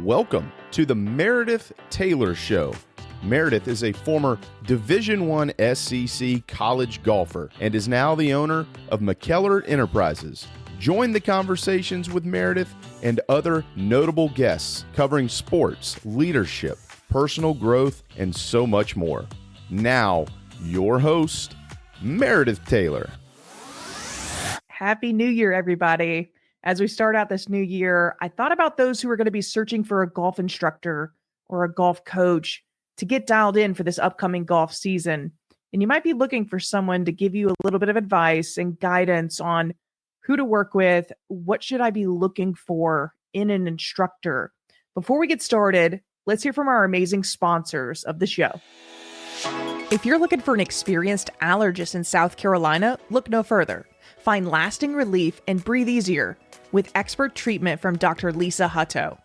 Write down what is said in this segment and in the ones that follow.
Welcome to the Meredith Taylor Show. Meredith is a former Division I SEC college golfer and is now the owner of McKellar Enterprises. Join the conversations with Meredith and other notable guests covering sports, leadership, personal growth, and so much more. Now, your host, Meredith Taylor. Happy New Year, everybody. As we start out this new year, I thought about those who are going to be searching for a golf instructor or a golf coach to get dialed in for this upcoming golf season. And you might be looking for someone to give you a little bit of advice and guidance on who to work with. What should I be looking for in an instructor? Before we get started, let's hear from our amazing sponsors of the show. If you're looking for an experienced allergist in South Carolina, look no further. Find lasting relief and breathe easier with expert treatment from Dr. Lisa Hutto.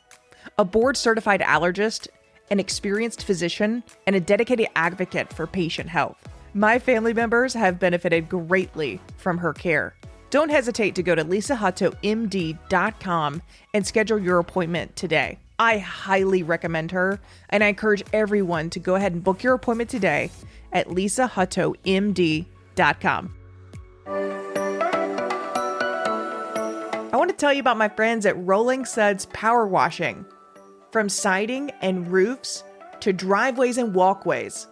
A board-certified allergist, an experienced physician, and a dedicated advocate for patient health. My family members have benefited greatly from her care. Don't hesitate to go to lisahuttomd.com and schedule your appointment today. I highly recommend her, and I encourage everyone to go ahead and book your appointment today at lisahuttomd.com. I want to tell you about my friends at Rolling Suds Power Washing. From siding and roofs to driveways and walkways,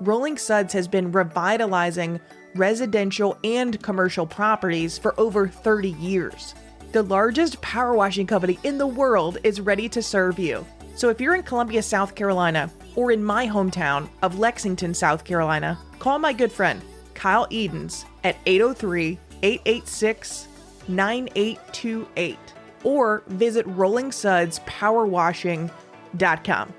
Rolling Suds has been revitalizing residential and commercial properties for over 30 years. The largest power washing company in the world is ready to serve you. So if you're in Columbia, South Carolina, or in my hometown of Lexington, South Carolina, call my good friend Kyle Edens at 803-886-9828 or visit rollingsudspowerwashing.com.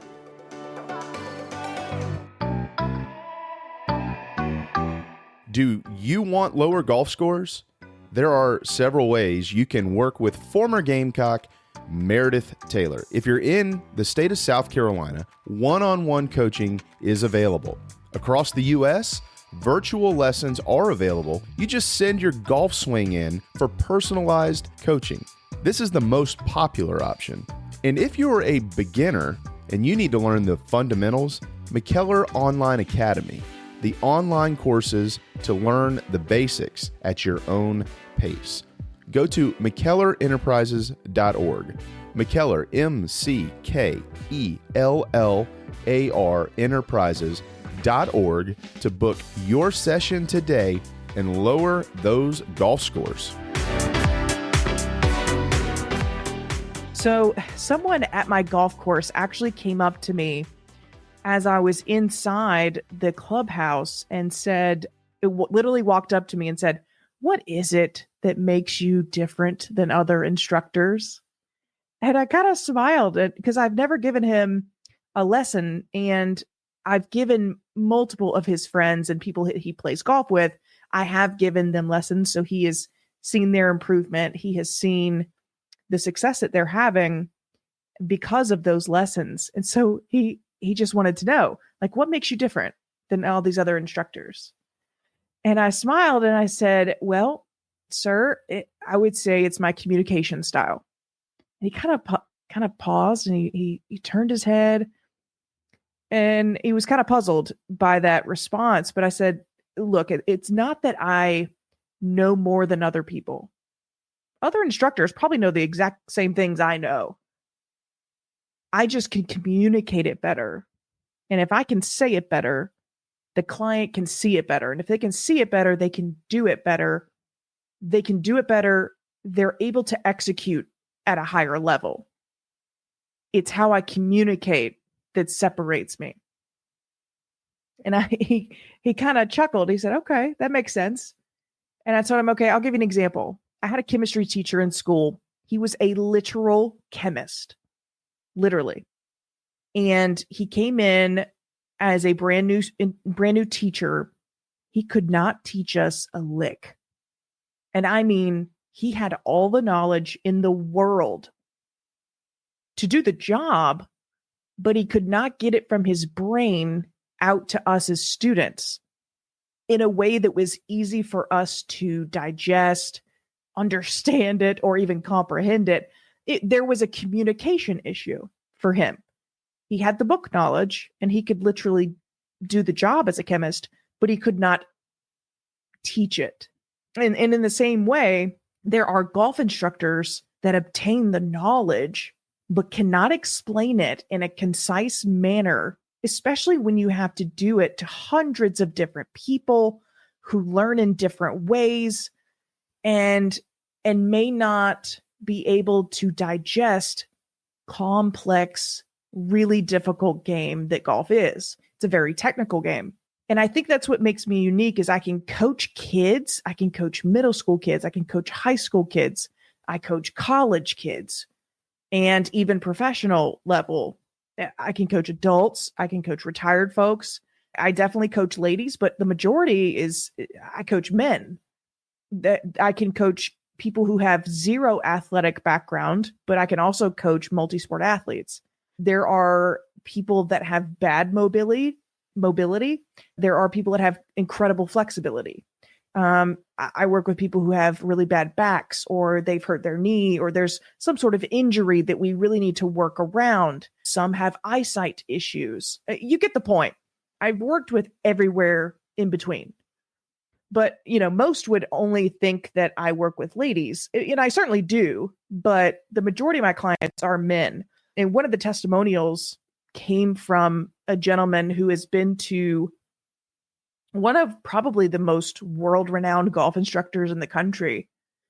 Do you want lower golf scores? There are several ways you can work with former Gamecock Meredith Taylor. If you're in the state of South Carolina, one-on-one coaching is available. Across the U.S., virtual lessons are available. You just send your golf swing in for personalized coaching. This is the most popular option. And if you're a beginner and you need to learn the fundamentals, McKellar Online Academy, the online courses to learn the basics at your own pace. Go to McKellarEnterprises.org. McKellar, McKellar Enterprises.org to book your session today and lower those golf scores. So someone at my golf course actually came up to me as I was inside the clubhouse and said, literally walked up to me and said, "What is it that makes you different than other instructors?" And I kind of smiled because I've never given him a lesson, and I've given multiple of his friends and people he plays golf with. I have given them lessons. So he has seen their improvement. He has seen the success that they're having because of those lessons. And so he just wanted to know, like, what makes you different than all these other instructors? And I smiled and I said, "Well, sir, I would say it's my communication style." And he kind of paused and he turned his head and he was kind of puzzled by that response. But I said, "Look, it's not that I know more than other people. Other instructors probably know the exact same things I know. I just can communicate it better. And if I can say it better, the client can see it better. And if they can see it better, they can do it better. They can do it better. They're able to execute at a higher level. It's how I communicate that separates me." And he kind of chuckled. He said, "Okay, that makes sense." And I told him, "Okay, I'll give you an example. I had a chemistry teacher in school. He was a literal chemist, literally. And he came in as a brand new teacher. He could not teach us a lick. And I mean, he had all the knowledge in the world to do the job, but he could not get it from his brain out to us as students in a way that was easy for us to digest, understand it, or even comprehend it. There was a communication issue for him. He had the book knowledge and he could literally do the job as a chemist, but he could not teach it. And in the same way, there are golf instructors that obtain the knowledge but cannot explain it in a concise manner, especially when you have to do it to hundreds of different people who learn in different ways and may not be able to digest complex, really difficult game that golf is. It's a very technical game. And I think that's what makes me unique is I can coach kids. I can coach middle school kids. I can coach high school kids. I coach college kids and even professional level. I can coach adults. I can coach retired folks. I definitely coach ladies, but the majority is I coach men. That I can coach people who have zero athletic background, but I can also coach multi-sport athletes. There are people that have bad mobility. There are people that have incredible flexibility. I work with people who have really bad backs, or they've hurt their knee, or there's some sort of injury that we really need to work around. Some have eyesight issues. You get the point. I've worked with everywhere in between. But, most would only think that I work with ladies. And I certainly do, but the majority of my clients are men. And one of the testimonials came from a gentleman who has been to one of probably the most world-renowned golf instructors in the country.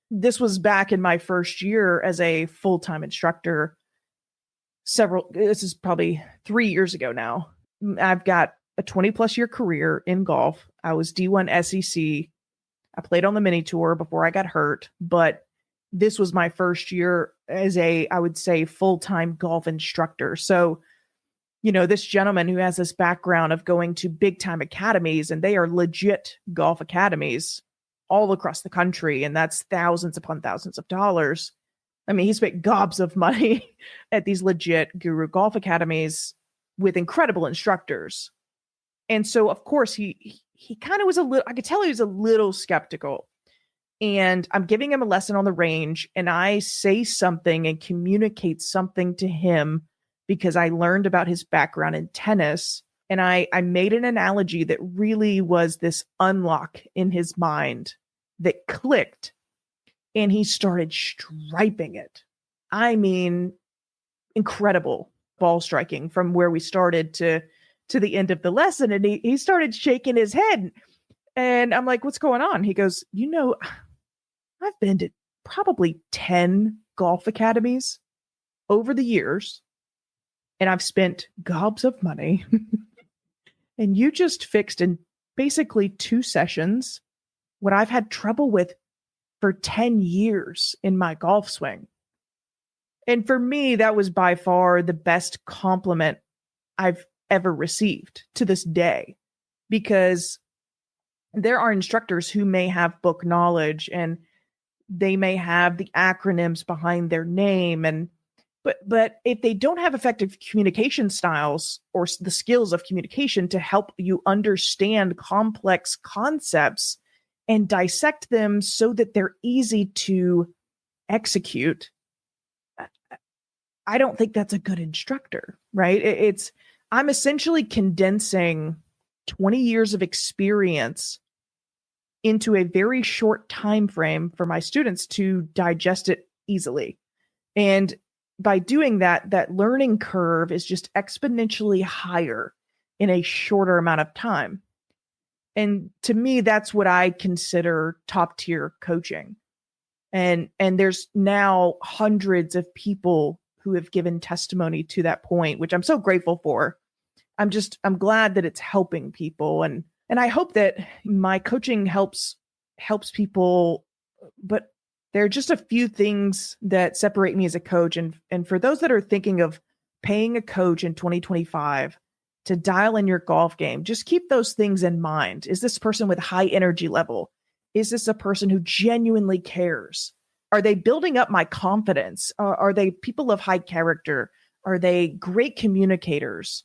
This was back in my first year as a full-time instructor. This is probably 3 years ago now. I've got a 20-plus year career in golf. I was D1 SEC. I played on the mini tour before I got hurt, but this was my first year as I would say, full-time golf instructor. So, this gentleman who has this background of going to big-time academies, and they are legit golf academies all across the country, and that's thousands upon thousands of dollars. I mean, he spent gobs of money at these legit guru golf academies with incredible instructors. And so, of course, he kind of was I could tell he was a little skeptical. And I'm giving him a lesson on the range, and I say something and communicate something to him because I learned about his background in tennis. And I made an analogy that really was this unlock in his mind that clicked, and he started striping it. I mean, incredible ball striking from where we started to the end of the lesson. And he started shaking his head. And I'm like, what's going on? He goes, I've been to probably 10 golf academies over the years, and I've spent gobs of money. And you just fixed in basically 2 sessions what I've had trouble with for 10 years in my golf swing. And for me, that was by far the best compliment I've ever received to this day, because there are instructors who may have book knowledge and they may have the acronyms behind their name, but if they don't have effective communication styles or the skills of communication to help you understand complex concepts and dissect them so that they're easy to execute, I don't think that's a good instructor, right? I'm essentially condensing 20 years of experience into a very short time frame for my students to digest it easily. And by doing that, that learning curve is just exponentially higher in a shorter amount of time. And to me, that's what I consider top tier coaching. And there's now hundreds of people who have given testimony to that point, which I'm so grateful for. I'm glad that it's helping people. And I hope that my coaching helps people, but there are just a few things that separate me as a coach. And for those that are thinking of paying a coach in 2025 to dial in your golf game, just keep those things in mind. Is this person with high energy level? Is this a person who genuinely cares? Are they building up my confidence? Are they people of high character? Are they great communicators?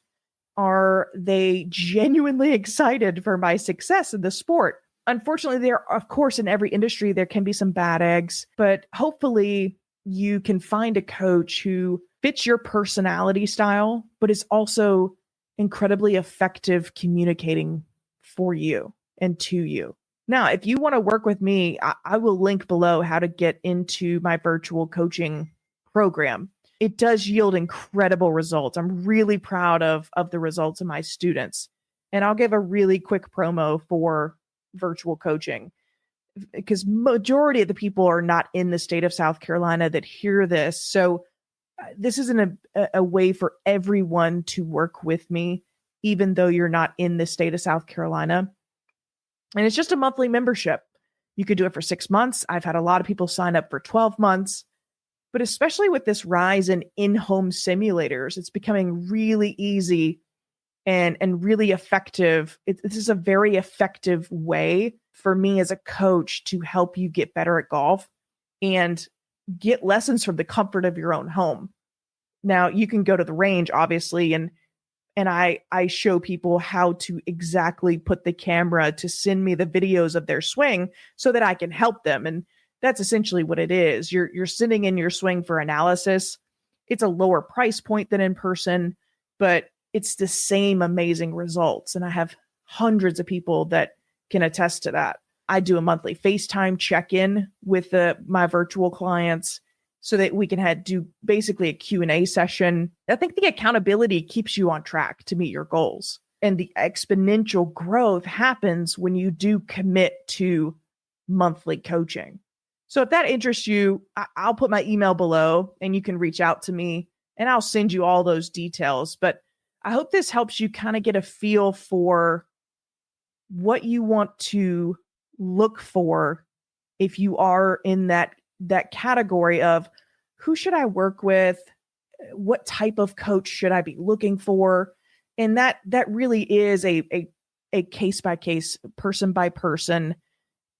Are they genuinely excited for my success in the sport? Unfortunately, there, of course, in every industry, there can be some bad eggs, but hopefully you can find a coach who fits your personality style, but is also incredibly effective communicating for you and to you. Now, if you want to work with me, I will link below how to get into my virtual coaching program. It does yield incredible results. I'm really proud of the results of my students. And I'll give a really quick promo for virtual coaching, because majority of the people are not in the state of South Carolina that hear this. So this isn't a way for everyone to work with me, even though you're not in the state of South Carolina. And it's just a monthly membership. You could do it for 6 months. I've had a lot of people sign up for 12 months. But especially with this rise in in-home simulators, it's becoming really easy and really effective. This is a very effective way for me as a coach to help you get better at golf and get lessons from the comfort of your own home. Now, you can go to the range, obviously, and I show people how to exactly put the camera to send me the videos of their swing so that I can help them. And that's essentially what it is. You're sitting in your swing for analysis. It's a lower price point than in person, but it's the same amazing results. And I have hundreds of people that can attest to that. I do a monthly FaceTime check-in with my virtual clients so that we can do basically a Q&A session. I think the accountability keeps you on track to meet your goals. And the exponential growth happens when you do commit to monthly coaching. So if that interests you, I'll put my email below and you can reach out to me and I'll send you all those details. But I hope this helps you kind of get a feel for what you want to look for if you are in that category of who should I work with? What type of coach should I be looking for? And that really is a case by case, person by person.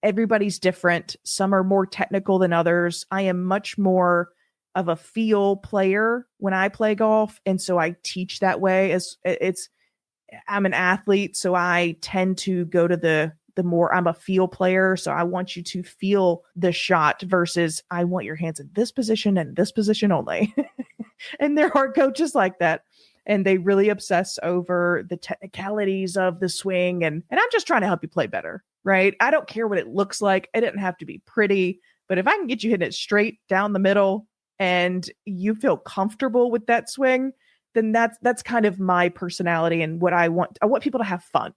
Everybody's different. Some are more technical than others. I am much more of a feel player when I play golf. And so I teach that way. I'm an athlete, so I tend to go to the more, I'm a feel player. So I want you to feel the shot versus I want your hands in this position and this position only. And there are coaches like that. And they really obsess over the technicalities of the swing. And I'm just trying to help you play better, right? I don't care what it looks like. It didn't have to be pretty, but if I can get you hitting it straight down the middle and you feel comfortable with that swing, then that's kind of my personality and what I want. I want people to have fun.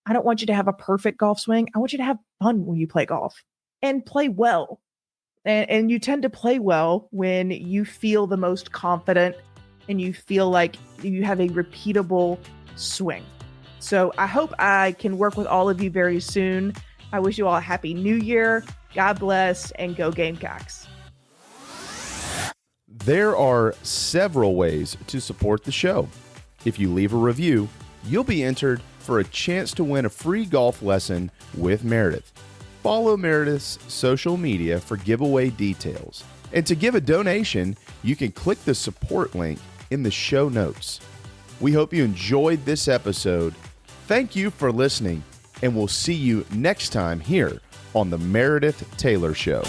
I don't want you to have a perfect golf swing. I want you to have fun when you play golf and play well. And you tend to play well when you feel the most confident and you feel like you have a repeatable swing. So I hope I can work with all of you very soon. I wish you all a happy new year. God bless and go Gamecocks. There are several ways to support the show. If you leave a review, you'll be entered for a chance to win a free golf lesson with Meredith. Follow Meredith's social media for giveaway details. And to give a donation, you can click the support link in the show notes. We hope you enjoyed this episode. Thank you for listening, and we'll see you next time here on the Meredith Taylor Show.